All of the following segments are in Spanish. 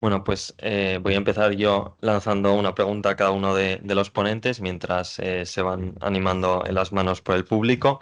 Bueno, pues voy a empezar yo lanzando una pregunta a cada uno de los ponentes mientras se van animando en las manos por el público.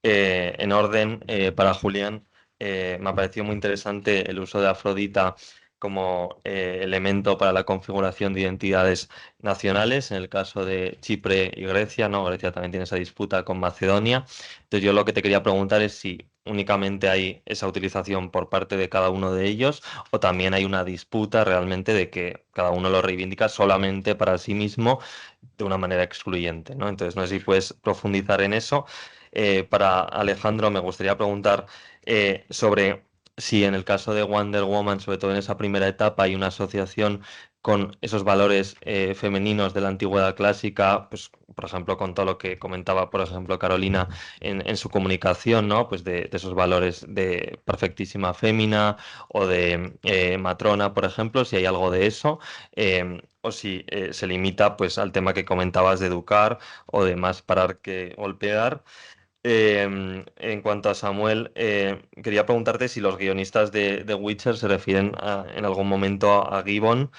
En orden, para Julián, me ha parecido muy interesante el uso de Afrodita como elemento para la configuración de identidades nacionales, en el caso de Chipre y Grecia, ¿no? Grecia también tiene esa disputa con Macedonia. Entonces yo lo que te quería preguntar es si únicamente hay esa utilización por parte de cada uno de ellos o también hay una disputa realmente de que cada uno lo reivindica solamente para sí mismo de una manera excluyente, ¿no? Entonces, no sé si puedes profundizar en eso. Para Alejandro, me gustaría preguntar sobre si en el caso de Wonder Woman, sobre todo en esa primera etapa, hay una asociación con esos valores femeninos de la antigüedad clásica, pues, por ejemplo, con todo lo que comentaba, por ejemplo, Carolina en su comunicación, ¿no? Pues de esos valores de perfectísima fémina o de matrona, por ejemplo, si hay algo de eso, o si se limita pues al tema que comentabas de educar o de más parar que golpear. En cuanto a Samuel, quería preguntarte si los guionistas de Witcher se refieren en algún momento a Gibbon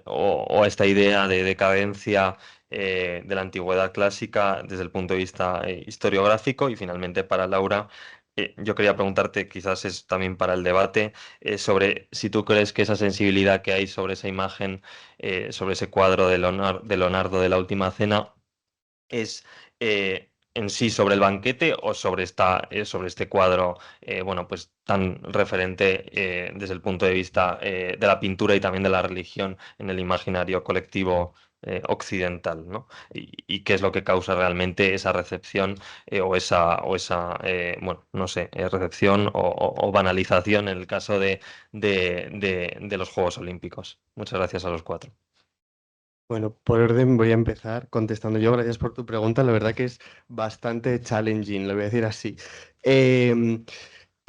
o a esta idea de decadencia de la antigüedad clásica desde el punto de vista historiográfico. Y finalmente para Laura, yo quería preguntarte, quizás es también para el debate, sobre si tú crees que esa sensibilidad que hay sobre esa imagen, sobre ese cuadro de Leonardo de la Última Cena, es en sí sobre el banquete o sobre este cuadro, bueno, pues tan referente desde el punto de vista de la pintura y también de la religión en el imaginario colectivo occidental, ¿no? Y qué es lo que causa realmente esa recepción bueno, no sé, recepción o banalización en el caso de los Juegos Olímpicos. Muchas gracias a los cuatro. Bueno, por orden voy a empezar contestando yo. Gracias por tu pregunta. La verdad que es bastante challenging, lo voy a decir así. Em,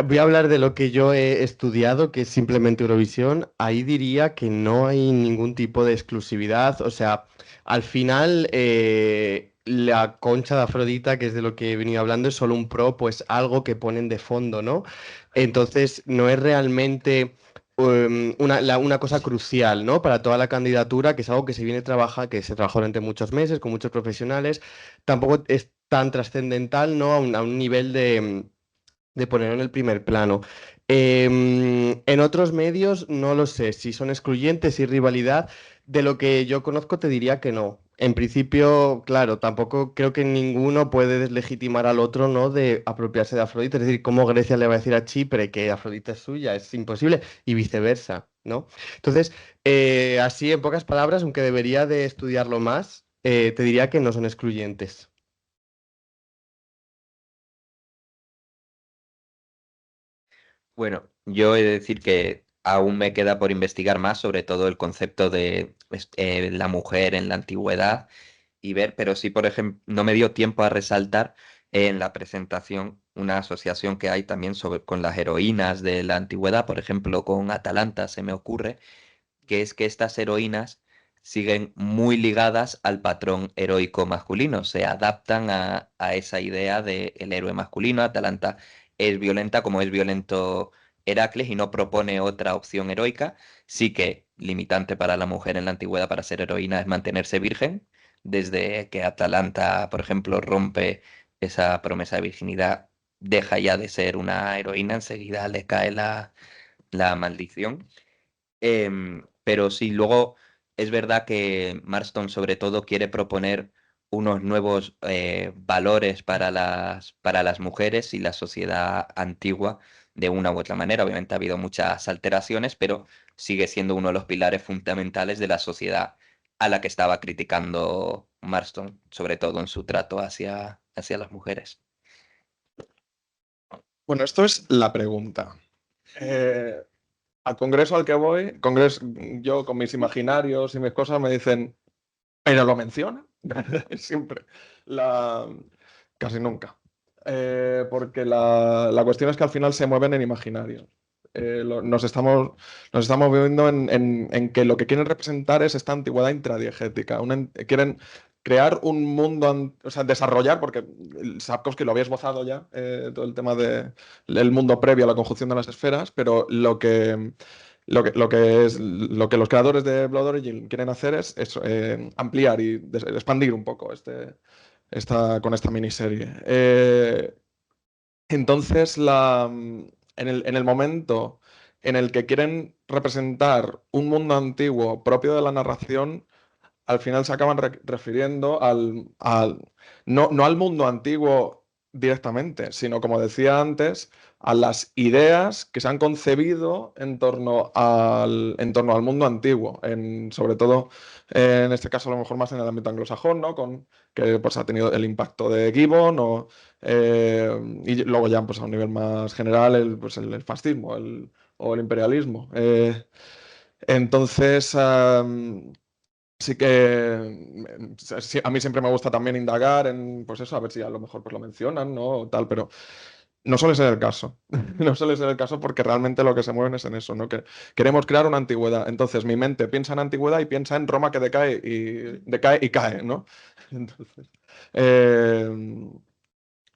Voy a hablar de lo que yo he estudiado, que es simplemente Eurovisión. Ahí diría que no hay ningún tipo de exclusividad. O sea, al final, la concha de Afrodita, que es de lo que he venido hablando, es solo un prop, pues algo que ponen de fondo, ¿no? Entonces, no es realmente una cosa crucial, ¿no? Para toda la candidatura, que es algo que se viene trabaja, que se trabajó durante muchos meses con muchos profesionales. Tampoco es tan trascendental, ¿no? A un nivel de poner en el primer plano. En otros medios no lo sé, si son excluyentes, si rivalidad, de lo que yo conozco te diría que no. En principio, claro, tampoco creo que ninguno puede deslegitimar al otro, ¿no? De apropiarse de Afrodita. Es decir, ¿cómo Grecia le va a decir a Chipre que Afrodita es suya? Es imposible. Y viceversa, ¿no? Entonces, así en pocas palabras, aunque debería de estudiarlo más, te diría que no son excluyentes. Bueno, yo he de decir que aún me queda por investigar más sobre todo el concepto de la mujer en la antigüedad y ver, pero sí, por ejemplo, no me dio tiempo a resaltar en la presentación una asociación que hay también con las heroínas de la antigüedad, por ejemplo, con Atalanta se me ocurre, que es que estas heroínas siguen muy ligadas al patrón heroico masculino, se adaptan a esa idea del héroe masculino. Atalanta es violenta como es violento Heracles y no propone otra opción heroica. Sí que limitante para la mujer en la antigüedad para ser heroína es mantenerse virgen. Desde que Atalanta, por ejemplo, rompe esa promesa de virginidad, deja ya de ser una heroína, enseguida le cae la maldición. Pero sí, luego es verdad que Marston sobre todo quiere proponer unos nuevos valores para las mujeres y la sociedad antigua de una u otra manera. Obviamente ha habido muchas alteraciones, pero sigue siendo uno de los pilares fundamentales de la sociedad a la que estaba criticando Marston, sobre todo en su trato hacia las mujeres. Bueno, esto es la pregunta. Eh, Al congreso al que voy, yo con mis imaginarios y mis cosas me dicen, pero lo menciona. Siempre. La, Casi nunca. Porque la cuestión es que al final se mueven en imaginarios. Nos estamos viendo en que lo que quieren representar es esta antigüedad intradiegética. Quieren crear un mundo, o sea, desarrollar, porque Sapkowski lo había esbozado ya, todo el tema del mundo previo a la conjunción de las esferas, pero lo que lo que los creadores de Blood Origin quieren hacer es ampliar y expandir un poco con esta miniserie. Entonces, en el momento en el que quieren representar un mundo antiguo propio de la narración, al final se acaban refiriendo no al mundo antiguo directamente, sino, como decía antes, a las ideas que se han concebido en torno al mundo antiguo, sobre todo en este caso a lo mejor más en el ámbito anglosajón, ¿no? Que pues, ha tenido el impacto de Gibbon y luego ya pues, a un nivel más general el fascismo o el imperialismo. Entonces, sí que sí, a mí siempre me gusta también indagar en, pues eso, a ver si a lo mejor pues lo mencionan, ¿no? O tal, pero no suele ser el caso. No suele ser el caso porque realmente lo que se mueven es en eso, ¿no? Que queremos crear una antigüedad. Entonces mi mente piensa en antigüedad y piensa en Roma que decae y cae, ¿no? Entonces, eh,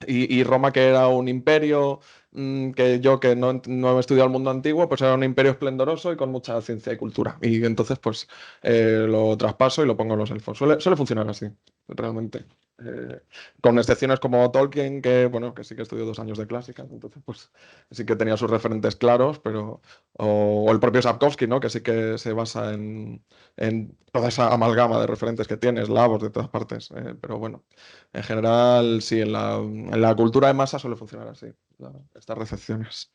y Roma, que era un imperio, que yo que no he estudiado el mundo antiguo, pues era un imperio esplendoroso y con mucha ciencia y cultura. Y entonces, pues lo traspaso y lo pongo en los elfos. Suele funcionar así, realmente. Con excepciones como Tolkien, que bueno, que sí que estudió 2 años de clásicas, entonces pues sí que tenía sus referentes claros, pero o el propio Sapkowski, ¿no? Que sí que se basa en toda esa amalgama de referentes que tiene, eslavos de todas partes. Pero bueno. En general, sí, en la cultura de masa suele funcionar así, estas recepciones.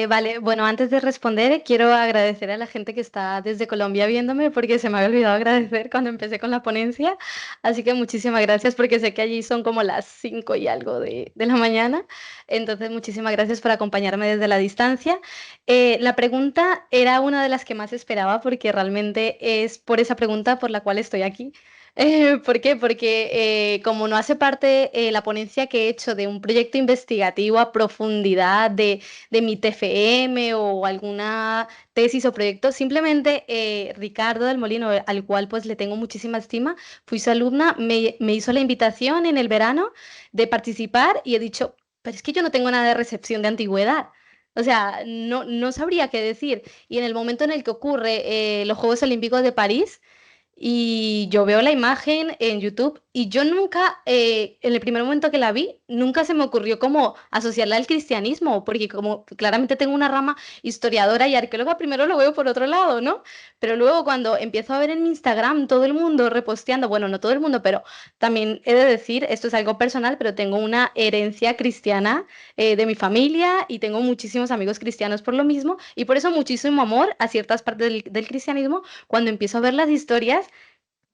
Vale, bueno, antes de responder, quiero agradecer a la gente que está desde Colombia viéndome porque se me había olvidado agradecer cuando empecé con la ponencia. Así que muchísimas gracias porque sé que allí son como las 5 y algo de la mañana. Entonces, muchísimas gracias por acompañarme desde la distancia. La pregunta era una de las que más esperaba porque realmente es por esa pregunta por la cual estoy aquí. ¿Por qué? Porque como no hace parte la ponencia que he hecho de un proyecto investigativo a profundidad de mi TFM o alguna tesis o proyecto. Simplemente Ricardo del Molino, al cual pues le tengo muchísima estima, fui su alumna, me hizo la invitación en el verano de participar y he dicho, pero es que yo no tengo nada de recepción de antigüedad. O sea, no sabría qué decir. Y en el momento en el que ocurre los Juegos Olímpicos de París, y yo veo la imagen en YouTube y yo nunca, en el primer momento que la vi, nunca se me ocurrió como asociarla al cristianismo, porque como claramente tengo una rama historiadora y arqueóloga, primero lo veo por otro lado, ¿no? Pero luego cuando empiezo a ver en mi Instagram todo el mundo reposteando, bueno, no todo el mundo, pero también he de decir, esto es algo personal, pero tengo una herencia cristiana de mi familia y tengo muchísimos amigos cristianos por lo mismo y por eso muchísimo amor a ciertas partes del cristianismo. Cuando empiezo a ver las historias,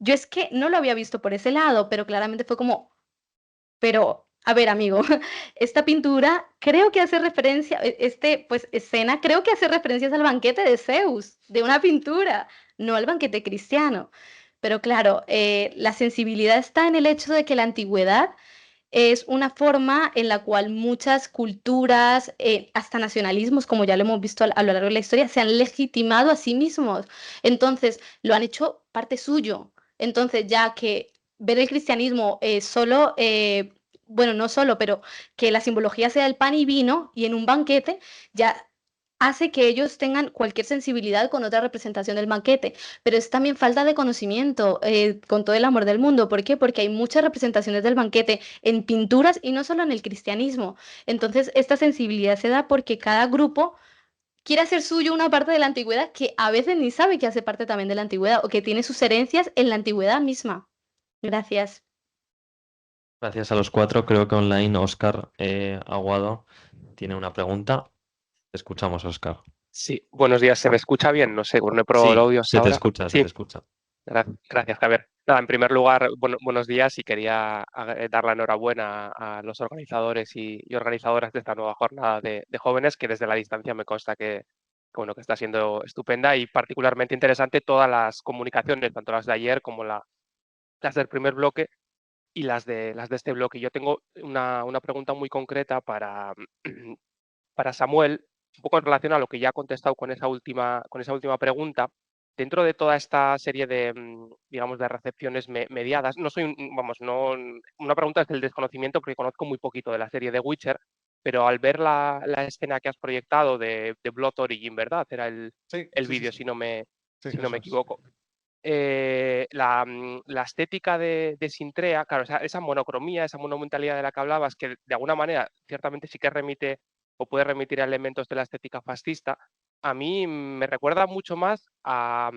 yo es que no lo había visto por ese lado, pero claramente fue como, pero a ver, amigo, esta pintura creo que hace referencia, pues escena, creo que hace referencias al banquete de Zeus, de una pintura, no al banquete cristiano. Pero claro, la sensibilidad está en el hecho de que la antigüedad es una forma en la cual muchas culturas, hasta nacionalismos, como ya lo hemos visto a lo largo de la historia, se han legitimado a sí mismos. Entonces, lo han hecho parte suyo. Entonces, ya que ver el cristianismo solo, bueno, no solo, pero que la simbología sea el pan y vino y en un banquete, ya hace que ellos tengan cualquier sensibilidad con otra representación del banquete, pero es también falta de conocimiento, con todo el amor del mundo. ¿Por qué? Porque hay muchas representaciones del banquete en pinturas y no solo en el cristianismo. Entonces, esta sensibilidad se da porque cada grupo quiere hacer suyo una parte de la antigüedad que a veces ni sabe que hace parte también de la antigüedad o que tiene sus herencias en la antigüedad misma. Gracias. Gracias a los 4. Creo que online Oscar Aguado tiene una pregunta. Te escuchamos, Oscar. Sí, buenos días. ¿Se me escucha bien? No sé, no he probado el Sí, audio hasta se te ahora. escucha, se Sí, te escucha. gracias, Javier. Nada, en primer lugar, buenos días y quería dar la enhorabuena a los organizadores y organizadoras de esta nueva jornada de jóvenes, que desde la distancia me consta bueno, que está siendo estupenda y particularmente interesante todas las comunicaciones, tanto las de ayer como las del primer bloque y las de este bloque. Yo tengo una pregunta muy concreta para Samuel, un poco en relación a lo que ya ha contestado con esa última pregunta. Dentro de toda esta serie de, digamos, de recepciones mediadas, no soy, vamos, no, una pregunta es del desconocimiento porque conozco muy poquito de la serie de Witcher, pero al ver la escena que has proyectado de Blood Origin, ¿verdad? Era el Sí, vídeo, si no me eso es. equivoco. La estética de Sintrea, claro, esa monocromía, esa monumentalidad de la que hablabas, que de alguna manera ciertamente sí que remite o puede remitir a elementos de la estética fascista, a mí me recuerda mucho más a,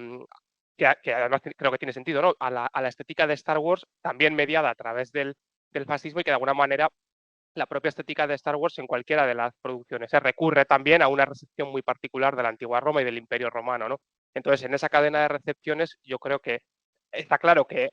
que además creo que tiene sentido, ¿no? A la estética de Star Wars, también mediada a través del fascismo y que de alguna manera la propia estética de Star Wars en cualquiera de las producciones se recurre también a una recepción muy particular de la antigua Roma y del Imperio Romano, ¿no? Entonces, en esa cadena de recepciones, yo creo que está claro que,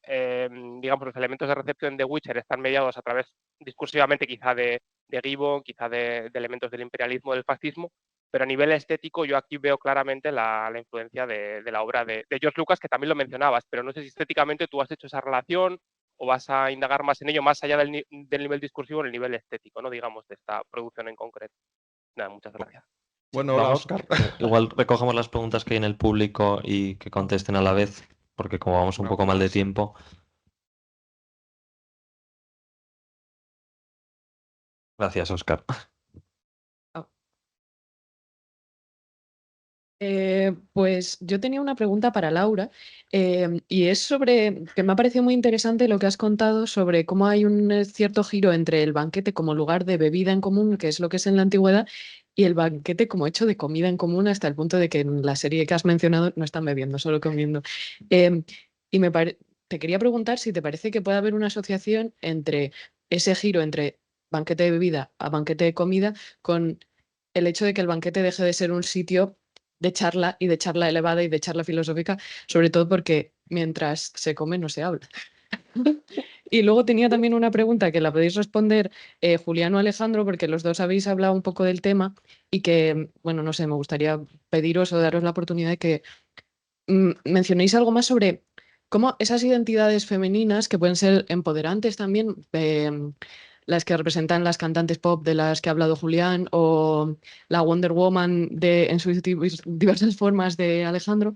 digamos, los elementos de recepción de Witcher están mediados a través, discursivamente, quizá de Gibbon, quizá de elementos del imperialismo, del fascismo, pero a nivel estético yo aquí veo claramente la influencia de la obra de George Lucas, que también lo mencionabas, pero no sé si estéticamente tú has hecho esa relación o vas a indagar más en ello, más allá del nivel discursivo, en el nivel estético, ¿no? Digamos, de esta producción en concreto. Nada, muchas gracias. Bueno, hola, Óscar. Igual recogemos las preguntas que hay en el público y que contesten a la vez, porque como vamos un poco mal de tiempo. Gracias, Óscar. Pues yo tenía una pregunta para Laura y es sobre, que me ha parecido muy interesante lo que has contado sobre cómo hay un cierto giro entre el banquete como lugar de bebida en común, que es lo que es en la antigüedad, y el banquete como hecho de comida en común, hasta el punto de que en la serie que has mencionado no están bebiendo, solo comiendo. Eh, y te quería preguntar si te parece que puede haber una asociación entre ese giro entre banquete de bebida a banquete de comida con el hecho de que el banquete deje de ser un sitio de charla y de charla elevada y de charla filosófica, sobre todo porque mientras se come no se habla. Y luego tenía también una pregunta que la podéis responder Julián o Alejandro, porque los dos habéis hablado un poco del tema y que, bueno, no sé, me gustaría pediros o daros la oportunidad de que mencionéis algo más sobre cómo esas identidades femeninas que pueden ser empoderantes también, las que representan las cantantes pop de las que ha hablado Julián o la Wonder Woman en sus diversas formas de Alejandro,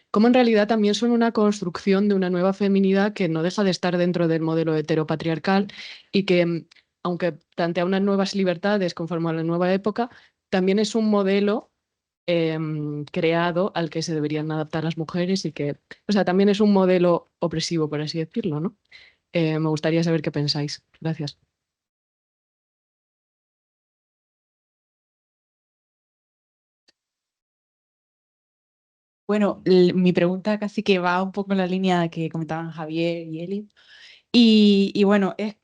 cómo en realidad también son una construcción de una nueva feminidad que no deja de estar dentro del modelo heteropatriarcal y que, aunque plantea unas nuevas libertades conforme a la nueva época, también es un modelo creado al que se deberían adaptar las mujeres y que, o sea, también es un modelo opresivo, por así decirlo, ¿no? Me gustaría saber qué pensáis. Gracias. Bueno, mi pregunta casi que va un poco en la línea que comentaban Javier y Eli. Y bueno, es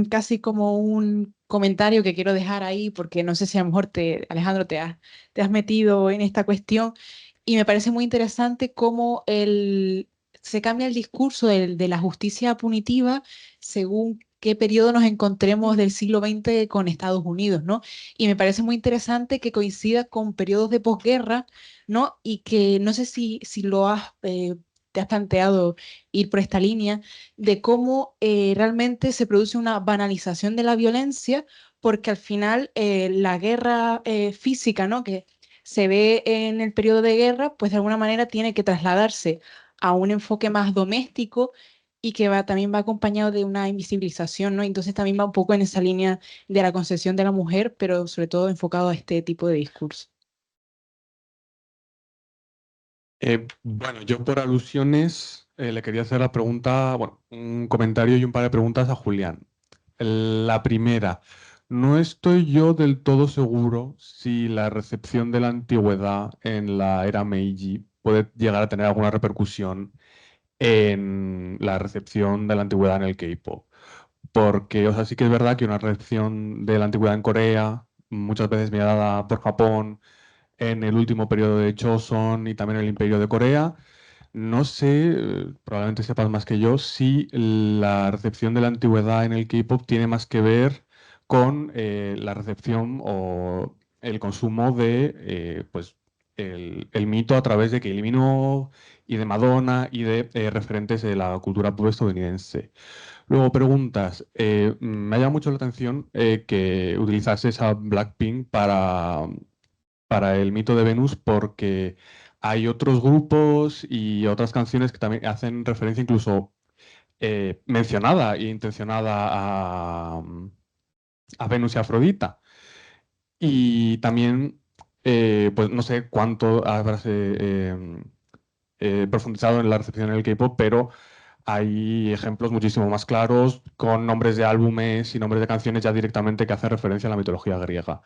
casi como un comentario que quiero dejar ahí, porque no sé si a lo mejor Alejandro, te has metido en esta cuestión y me parece muy interesante cómo se cambia el discurso de la justicia punitiva según qué periodo nos encontremos del siglo XX con Estados Unidos, ¿no? Y me parece muy interesante que coincida con periodos de posguerra, ¿no? Y que no sé si te has planteado ir por esta línea de cómo realmente se produce una banalización de la violencia, porque al final la guerra física, ¿no? que se ve en el periodo de guerra, pues de alguna manera tiene que trasladarse a un enfoque más doméstico y que también va acompañado de una invisibilización, ¿no? Entonces también va un poco en esa línea de la concepción de la mujer, pero sobre todo enfocado a este tipo de discurso. Bueno, yo por alusiones le quería hacer la pregunta, bueno, un comentario y un par de preguntas a Julián. La primera, no estoy yo del todo seguro si la recepción de la antigüedad en la era Meiji puede llegar a tener alguna repercusión en la recepción de la antigüedad en el K-pop. Porque, o sea, sí que es verdad que una recepción de la antigüedad en Corea, muchas veces mirada por Japón, en el último periodo de Joseon y también el Imperio de Corea. No sé, probablemente sepas más que yo, si la recepción de la antigüedad en el K-pop tiene más que ver con la recepción o el consumo de pues, el mito a través de Kylie Minogue y de Madonna y de referentes de la cultura pop estadounidense. Luego preguntas, me ha llamado mucho la atención que utilizases a Blackpink para el mito de Venus porque hay otros grupos y otras canciones que también hacen referencia incluso mencionada e intencionada a Venus y Afrodita. Y también, pues no sé cuánto habrás profundizado en la recepción en el K-pop, pero hay ejemplos muchísimo más claros con nombres de álbumes y nombres de canciones ya directamente que hacen referencia a la mitología griega.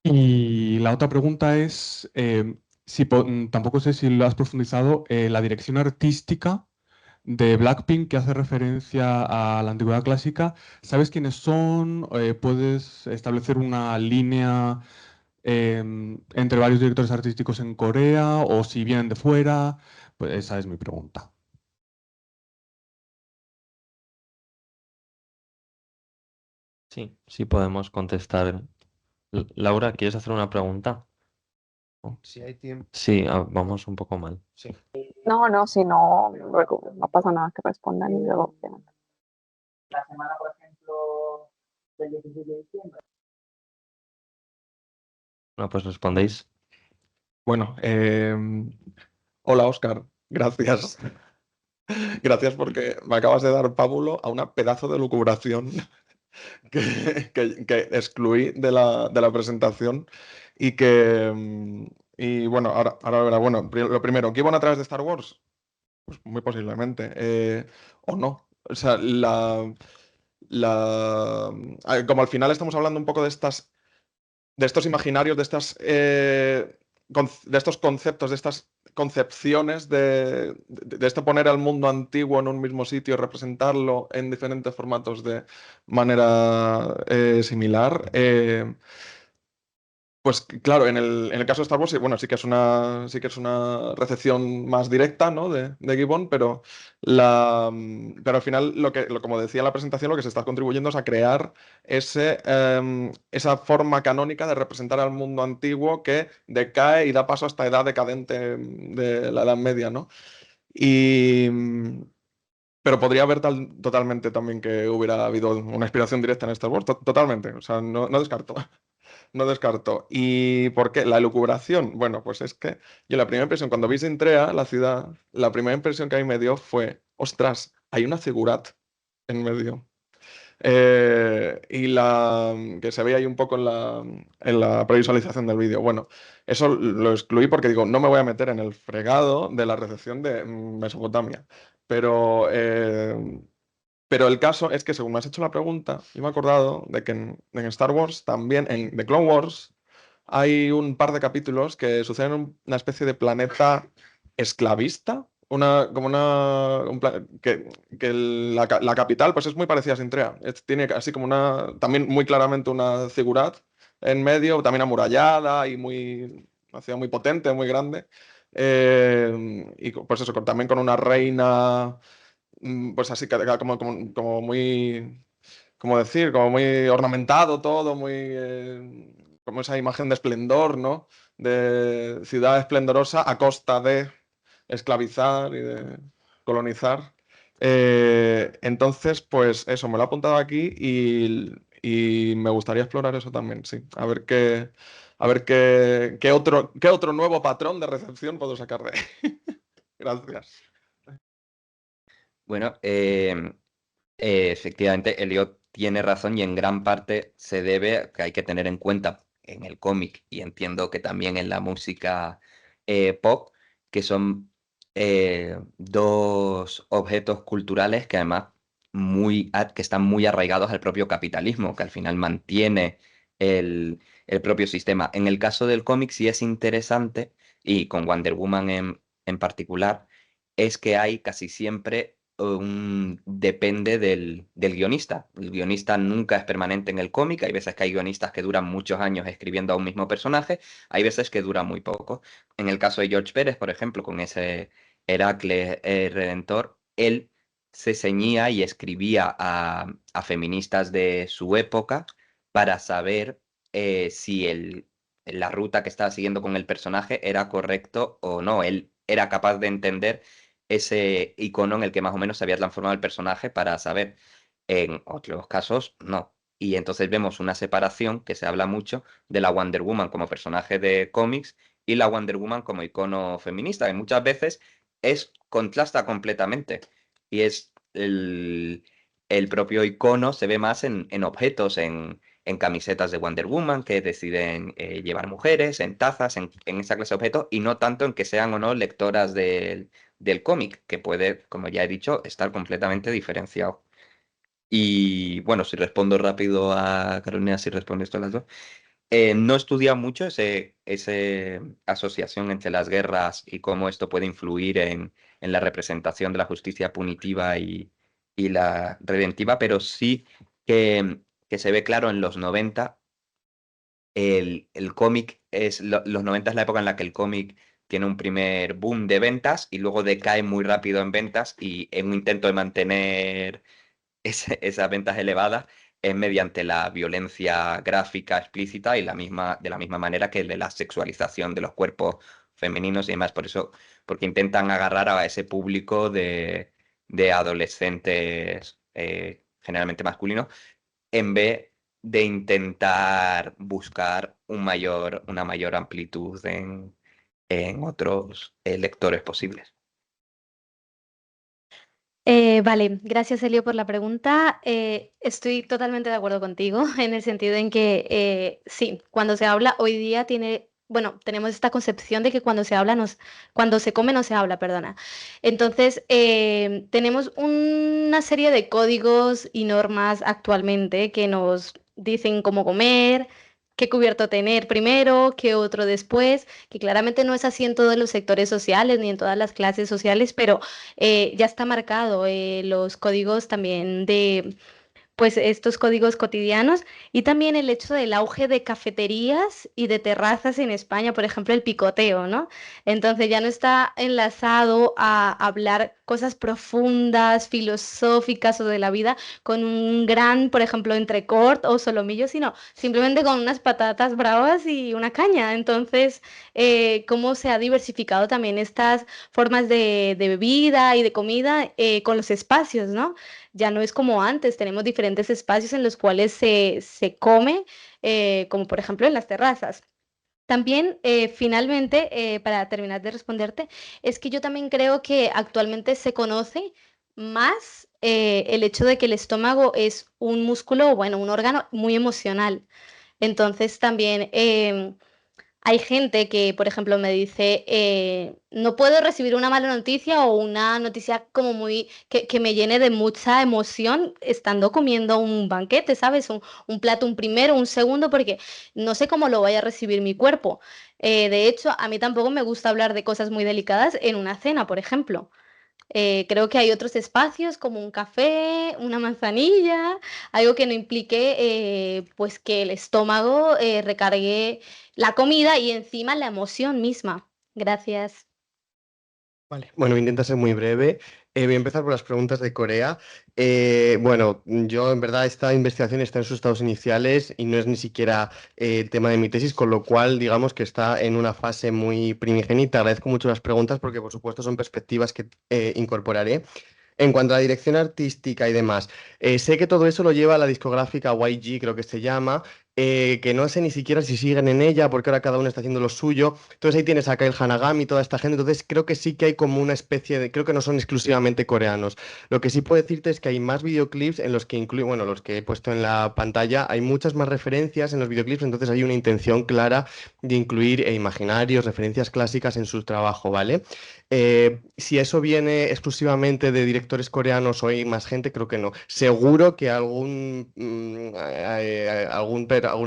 Y la otra pregunta es, tampoco sé si lo has profundizado, la dirección artística de Blackpink, que hace referencia a la antigüedad clásica. ¿Sabes quiénes son? ¿Puedes establecer una línea entre varios directores artísticos en Corea o si vienen de fuera? Pues esa es mi pregunta. Sí, sí podemos contestar. Laura, ¿quieres hacer una pregunta? Si hay tiempo. Sí, vamos un poco mal. Sí. No, no, si no, luego no pasa nada que respondan y luego quedan. La semana, por ejemplo, del 17 de diciembre. Bueno, pues respondéis. Bueno, hola Oscar, gracias. Gracias porque me acabas de dar pábulo a una pedazo de lucubración que excluí de la presentación y y bueno, ahora verá, bueno, lo primero, ¿que iban a través de Star Wars? Pues muy posiblemente, o no. O sea, como al final estamos hablando un poco de estos imaginarios, de estos conceptos, de estas concepciones de esto poner al mundo antiguo en un mismo sitio y representarlo en diferentes formatos de manera similar. Pues claro, en el caso de Star Wars, sí, bueno, sí que es una recepción más directa, ¿no? de Gibbon, pero al final, como decía en la presentación, lo que se está contribuyendo es a crear esa forma canónica de representar al mundo antiguo que decae y da paso a esta edad decadente de la Edad Media, ¿no? Y, pero podría haber totalmente también que hubiera habido una inspiración directa en Star Wars, totalmente, o sea, no descarto. No descarto. ¿Y por qué? La elucubración. Bueno, pues es que yo la primera impresión, cuando vi Sintrea, la ciudad, la primera impresión que a mí me dio fue, ostras, hay una figurat en medio. Y que se veía ahí un poco en la previsualización del vídeo. Bueno, eso lo excluí porque digo, no me voy a meter en el fregado de la recepción de Mesopotamia. Pero el caso es que, según me has hecho la pregunta, yo me he acordado de que en Star Wars, también en The Clone Wars, hay un par de capítulos que suceden en una especie de planeta esclavista. La capital pues es muy parecida a Sintrea. Tiene así como también muy claramente una ciudad en medio, también amurallada y una ciudad muy potente, muy grande. Y pues eso, también con una reina pues así como muy, ¿cómo decir? Como muy ornamentado todo, como esa imagen de esplendor, ¿no? De ciudad esplendorosa a costa de esclavizar y de colonizar. Entonces, pues eso, me lo he apuntado aquí y me gustaría explorar eso también, sí. Qué otro nuevo patrón de recepción puedo sacar de ahí. Gracias. Bueno, efectivamente, Elliot tiene razón y en gran parte se debe a que hay que tener en cuenta en el cómic y entiendo que también en la música pop, que son dos objetos culturales que además que están muy arraigados al propio capitalismo, que al final mantiene el propio sistema. En el caso del cómic sí es interesante, y con Wonder Woman en particular, es que hay casi siempre depende del guionista. El guionista nunca es permanente en el cómic. Hay veces que hay guionistas que duran muchos años escribiendo a un mismo personaje. Hay veces que dura muy poco. En el caso de George Pérez, por ejemplo, con ese Heracles Redentor, él se ceñía y escribía a feministas de su época para saber si la ruta que estaba siguiendo con el personaje era correcto o no. Él era capaz de entender ese icono en el que más o menos se había transformado el personaje para saber. En otros casos, no. Y entonces vemos una separación que se habla mucho de la Wonder Woman como personaje de cómics y la Wonder Woman como icono feminista, que muchas veces contrasta completamente. Y es el propio icono se ve más en objetos, en camisetas de Wonder Woman que deciden llevar mujeres, en tazas, en esa clase de objetos, y no tanto en que sean o no lectoras del cómic, que puede, como ya he dicho, estar completamente diferenciado. Y bueno, si respondo rápido a Carolina, si respondes tú a las dos. No he estudiado mucho ese asociación entre las guerras y cómo esto puede influir en la representación de la justicia punitiva y la redentiva, pero sí que se ve claro en los 90. El cómic los 90 es la época en la que el cómic tiene un primer boom de ventas y luego decae muy rápido en ventas, y en un intento de mantener esas ventas elevadas es mediante la violencia gráfica explícita y de la misma manera que de la sexualización de los cuerpos femeninos y demás. Por eso, porque intentan agarrar a ese público de adolescentes, generalmente masculinos, en vez de intentar buscar una mayor amplitud en otros lectores posibles. Vale, gracias Elio por la pregunta. Estoy totalmente de acuerdo contigo en el sentido en que sí, cuando se habla hoy día tenemos esta concepción de que cuando se come no se habla, perdona. Entonces, tenemos una serie de códigos y normas actualmente que nos dicen cómo comer, qué cubierto tener primero, qué otro después, que claramente no es así en todos los sectores sociales ni en todas las clases sociales, pero ya está marcado los códigos también de, pues estos códigos cotidianos y también el hecho del auge de cafeterías y de terrazas en España, por ejemplo, el picoteo, ¿no? Entonces ya no está enlazado a hablar cosas profundas, filosóficas o de la vida con un gran, por ejemplo, entrecort o solomillo, sino simplemente con unas patatas bravas y una caña. Entonces, cómo se ha diversificado también estas formas de bebida y de comida con los espacios, ¿no? Ya no es como antes, tenemos diferentes espacios en los cuales se come, como por ejemplo en las terrazas. También, finalmente, para terminar de responderte, es que yo también creo que actualmente se conoce más el hecho de que el estómago es un músculo, bueno, un órgano muy emocional. Entonces también hay gente que, por ejemplo, me dice, no puedo recibir una mala noticia o una noticia como que me llene de mucha emoción estando comiendo un banquete, ¿sabes? Un plato, un primero, un segundo, porque no sé cómo lo vaya a recibir mi cuerpo. De hecho, a mí tampoco me gusta hablar de cosas muy delicadas en una cena, por ejemplo. Creo que hay otros espacios como un café, una manzanilla, algo que no implique pues que el estómago recargue la comida y encima la emoción misma. Gracias. Vale, bueno, intenta ser muy breve. Voy a empezar por las preguntas de Corea. Bueno, yo en verdad esta investigación está en sus estados iniciales y no es ni siquiera el tema de mi tesis, con lo cual digamos que está en una fase muy primigenia. Agradezco mucho las preguntas porque por supuesto son perspectivas que incorporaré. En cuanto a la dirección artística y demás, sé que todo eso lo lleva la discográfica YG, creo que se llama, que no sé ni siquiera si siguen en ella, porque ahora cada uno está haciendo lo suyo. Entonces ahí tienes a Kyle Hanagami y toda esta gente. Entonces creo que sí que hay como una especie de, creo que no son exclusivamente coreanos. Lo que sí puedo decirte es que hay más videoclips en los que incluyo, bueno, los que he puesto en la pantalla, hay muchas más referencias en los videoclips, entonces hay una intención clara de incluir imaginarios, referencias clásicas en su trabajo, ¿vale? Si eso viene exclusivamente de directores coreanos o hay más gente, creo que no. Seguro que alguna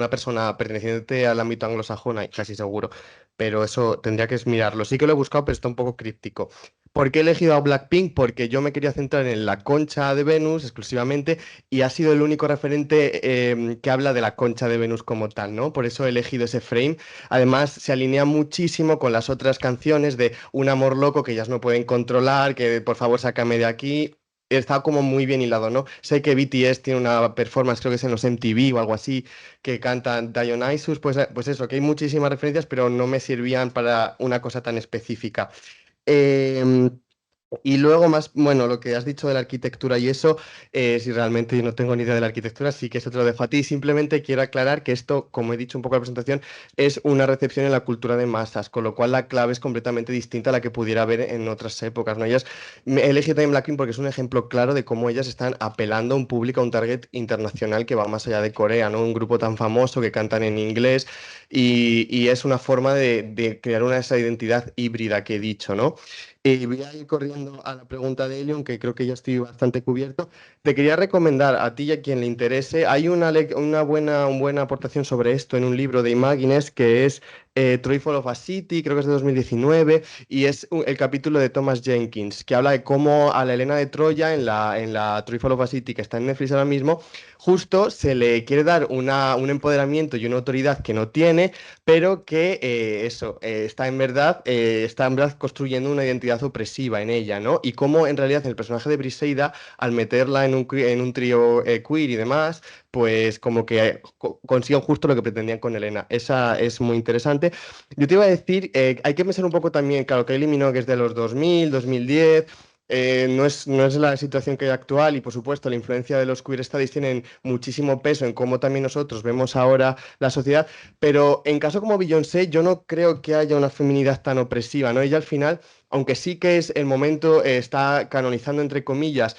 persona perteneciente al ámbito anglosajón hay, casi seguro, pero eso tendría que mirarlo. Sí que lo he buscado, pero está un poco críptico. ¿Por qué he elegido a Blackpink? Porque yo me quería centrar en la concha de Venus exclusivamente y ha sido el único referente que habla de la concha de Venus como tal, ¿no? Por eso he elegido ese frame. Además, se alinea muchísimo con las otras canciones de Un amor loco que ellas no pueden controlar, que por favor sácame de aquí. Está como muy bien hilado, ¿no? Sé que BTS tiene una performance, creo que es en los MTV o algo así, que cantan Dionysus, pues eso, que hay muchísimas referencias, pero no me servían para una cosa tan específica. Em, Y luego más, bueno, lo que has dicho de la arquitectura y eso, si realmente yo no tengo ni idea de la arquitectura, sí que eso te lo dejo a ti. Simplemente quiero aclarar que esto, como he dicho un poco en la presentación, es una recepción en la cultura de masas, con lo cual la clave es completamente distinta a la que pudiera haber en otras épocas, ¿no? He elegido también Blackpink porque es un ejemplo claro de cómo ellas están apelando a un público, a un target internacional que va más allá de Corea, ¿no? Un grupo tan famoso que cantan en inglés y es una forma de crear esa identidad híbrida que he dicho, ¿no? Voy a ir corriendo a la pregunta de Elion, que creo que ya estoy bastante cubierto. Te quería recomendar a ti y a quien le interese, hay una buena aportación sobre esto en un libro de Imagines que es Troy of a City, creo que es de 2019, y es el capítulo de Thomas Jenkins, que habla de cómo a la Helena de Troya en la Troy of a City, que está en Netflix ahora mismo, justo se le quiere dar un empoderamiento y una autoridad que no tiene, pero que está en verdad construyendo una identidad opresiva en ella, ¿no? Y cómo en realidad el personaje de Briseida, al meterla en un trío queer y demás, pues como que consiguen justo lo que pretendían con Elena. Esa es muy interesante. Yo te iba a decir, hay que pensar un poco también, claro, que Kylie Minogue es de los 2000, 2010. No es la situación que hay actual y por supuesto la influencia de los queer studies tienen muchísimo peso en cómo también nosotros vemos ahora la sociedad, pero en caso como Beyoncé, yo no creo que haya una feminidad tan opresiva, ¿no? Ella al final, aunque sí que es el momento, está canonizando, entre comillas,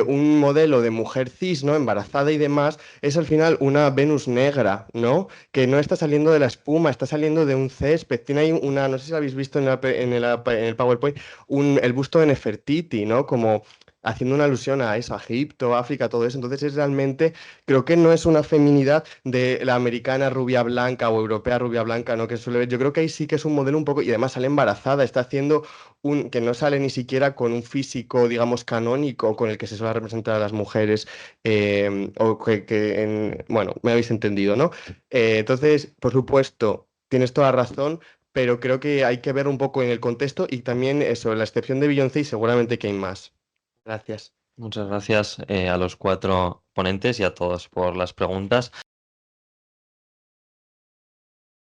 un modelo de mujer cis, ¿no? Embarazada y demás, es al final una Venus negra, ¿no? Que no está saliendo de la espuma, está saliendo de un césped. Tiene ahí no sé si lo habéis visto en el PowerPoint, el busto de Nefertiti, ¿no? Como haciendo una alusión a eso, a Egipto, África, todo eso. Entonces es realmente, creo que no es una feminidad de la americana rubia blanca o europea rubia blanca, ¿no? Que suele ver. Yo creo que ahí sí que es un modelo un poco, y además sale embarazada, está haciendo que no sale ni siquiera con un físico, digamos, canónico con el que se suele representar a las mujeres, o bueno, me habéis entendido, ¿no? Entonces, por supuesto, tienes toda razón, pero creo que hay que ver un poco en el contexto y también eso, la excepción de Beyoncé y seguramente que hay más. Gracias. Muchas gracias a los 4 ponentes y a todos por las preguntas.